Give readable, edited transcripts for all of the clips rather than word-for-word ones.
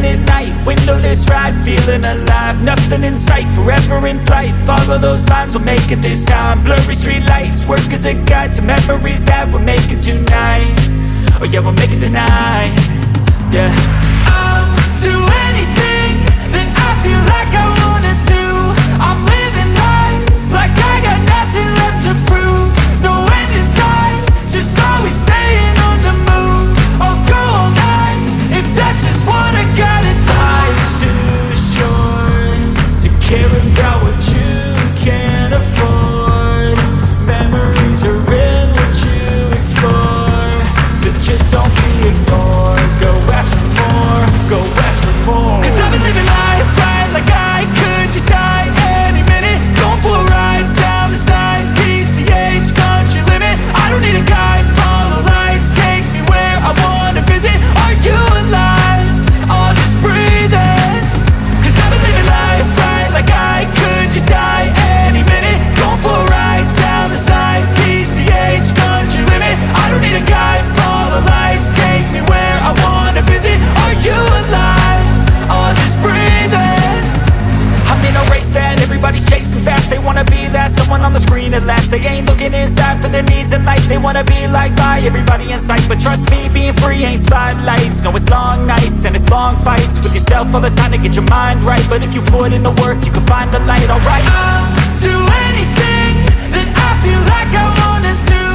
Driving at night, windowless ride, feeling alive. Nothing in sight, forever in flight. Follow those lines, we'll make it this time. Blurry street lights, work as a guide to memories that we're making tonight. Oh yeah, we'll make it tonight. Yeah. I'll do anything that I feel like I wanna do. I'm living life like I got nothing left to prove. No end in sight, just always staying on the move. I'll go all night if that's just what I gotta do. Life's too short to care about what you can't afford. Memories are in what you explore, so just don't be ignored. Go ask for more, go ask for more. 'Cause I've been living life right like I could just die any minute. Going for a ride down the side, PCH, country limit. I don't need a guide, follow lights, take me where I wanna visit. Are you alive? I'll just breathe in. 'Cause I've been living life right like I could just die any minute. Going for a ride down the side, PCH, country limit. I don't need a guide, follow lights, take me where I wanna visit. Are you alive? I'll just breathe in. I'm in a race that everybody's chasing fast. They wanna be that someone on the screen at last. They ain't looking inside for their needs in life. They wanna be liked by everybody in sight. But trust me, being free ain't spotlights. No, it's long nights and it's long fights with yourself all the time to get your mind right. But if you put in the work, you can find the light, alright. I'll do anything that I feel like I wanna do.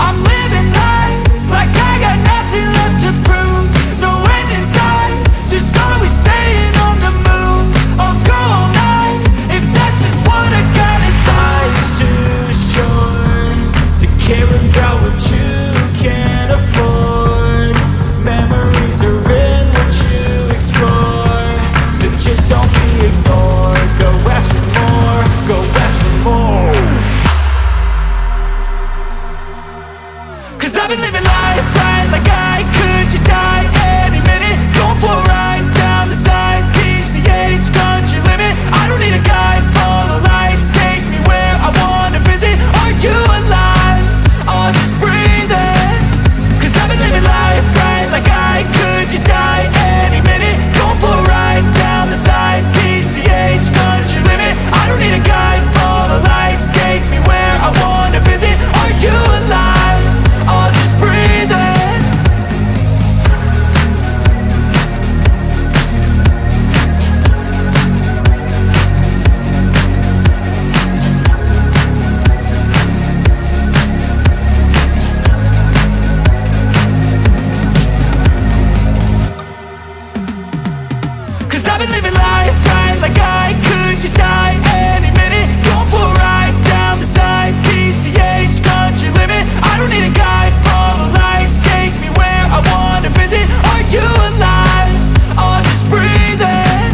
I'm living life like I got nothing left to prove. No end in sight, just always staying on the move. I'll go all night if that's just what I gotta do. Life's too short to care about what you can't afford. Memories are in what you explore, so just don't be ignored. Go ask for more, go ask for more. 'Cause I've been living life right like I could just die any minute. Going for a ride down the side, PCH, country limit. I don't need a guide, follow lights, take me where I wanna visit. Are you alive? I'll just breathe in. 'Cause I've been living life right like I could just die any minute. Going for a ride down the side, PCH, country limit. I don't need a guide, follow lights, take me where I wanna visit. Are you alive? I'll just breathe in. Cause I've been living life right like I could just die any minute. Going for a ride down the side, PCH, country limit. I don't need a guide, follow lights, take me where I wanna visit. Are you alive? I'll just breathe in.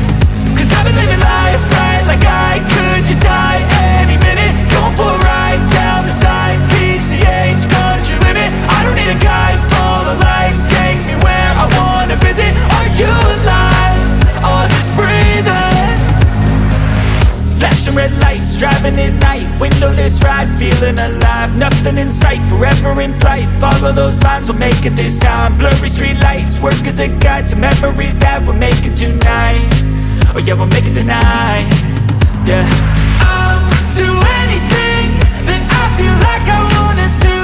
'Cause I've been living life right like I could just die any minute. Going for a ride down the side, PCH, country limit. I don't need a guide, follow lights, take me where I wanna visit. Are you alive? I'll just breathe in. Flashing red lights, driving at night, windowless ride, feeling alive. Nothing in sight, forever in flight. Follow those lines, we'll make it this time. Blurry street lights, work as a guide to memories that we're making tonight. Oh yeah, we'll make it tonight. Yeah. I'll do anything that I feel like I wanna do.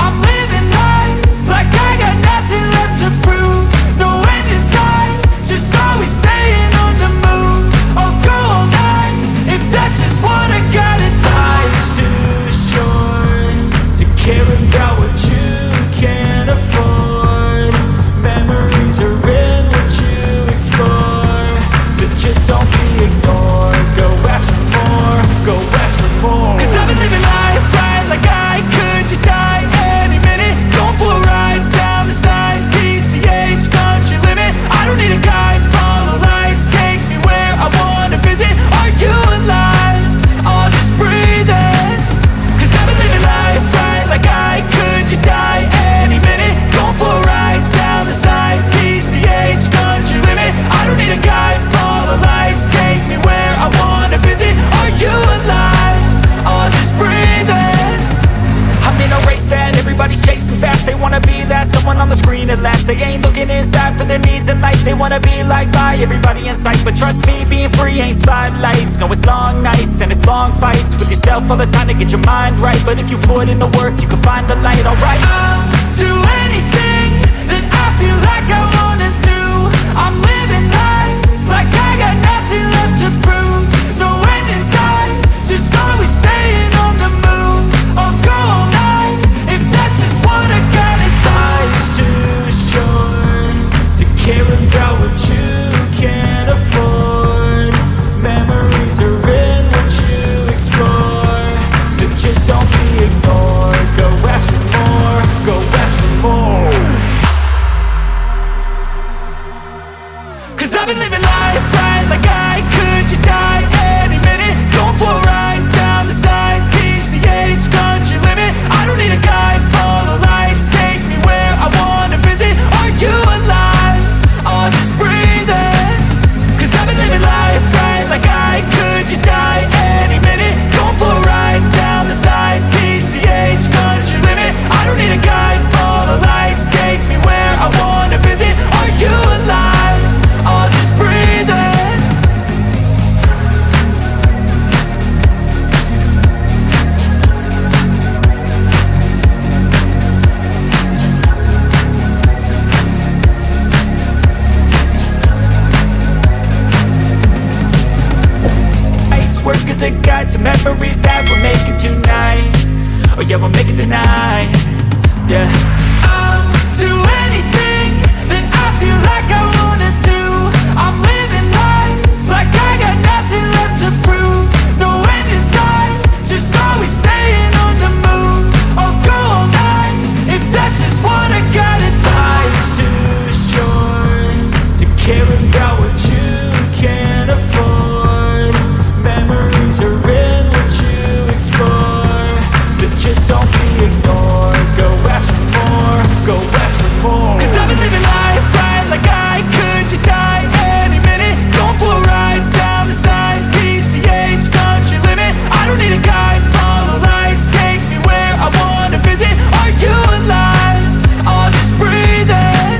I'm living life like I got nothing left to prove. No end in sight, just always staying on the move. I'll go all night if that's just what I gotta do. Life's too short to care about what you can't afford. Memories are in what you explore, so just don't be ignored. Go ask for more, go ask for more. wanna be liked by everybody in sight, but trust me, being free ain't spotlights. No, it's long nights and it's long fights with yourself all the time to get your mind right. But if you put in the work, you can find the light, alright. I'll do anything that I feel like I wanna do. I'm living life like I got nothing left to prove. No end in sight, just always staying on the move. I'll go all night if that's just what I gotta do. Life's too short to care about what you can't afford. Memories are in what you explore, so just don't be ignored. Go ask for more, go ask for more. Cause I've been living life right like I could just die any minute. Going for a ride down the side, PCH, country limit. I don't need a guide, follow lights, take me where I wanna visit. Are you alive? I'll just breathe in. Cause I've been living life right like I could just die any minute. Going for a ride down the side, PCH, country limit. I don't need a guide, follow lights, take me where I wanna visit. Are you alive? I'll just breathe in. Work as a guide to memories that we're making tonight. Oh yeah, we'll make it tonight. Yeah. I'll do anything that I feel like I wanna do. I'm living life like I got nothing left to prove. No end in sight, just always staying on the move. I'll go all night if that's just what I gotta do. Life's too short to care about what you can't afford. Memories are in what you explore, so just don't be ignored. Go ask for more, go ask for more. Cause I've been living life right like I could just die any minute. Going for a ride down the side, PCH, country limit. I don't need a guide, follow lights, take me where I wanna visit. Are you alive? I'll just breathe in.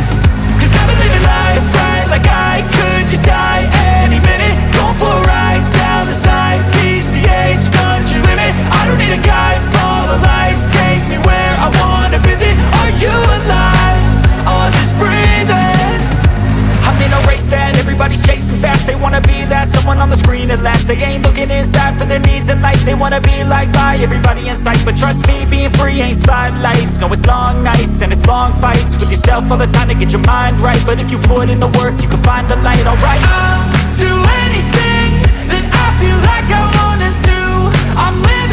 Cause I've been living life right like I could just die any minute. Going for a ride down the side, PCH, country limit. I don't need a guide, follow lights, take me where I wanna visit. Are you alive? I'll just breathe in. I'm in a race that everybody's chasing fast. They wanna be that someone on the screen at last. They ain't looking inside for their needs in life. They wanna be liked by everybody in sight, but trust me, being free ain't spotlights. No, it's long nights and it's long fights with yourself all the time to get your mind right. But if you put in the work, you can find the light, alright. I'll do anything that I feel like I wanna do. I'm living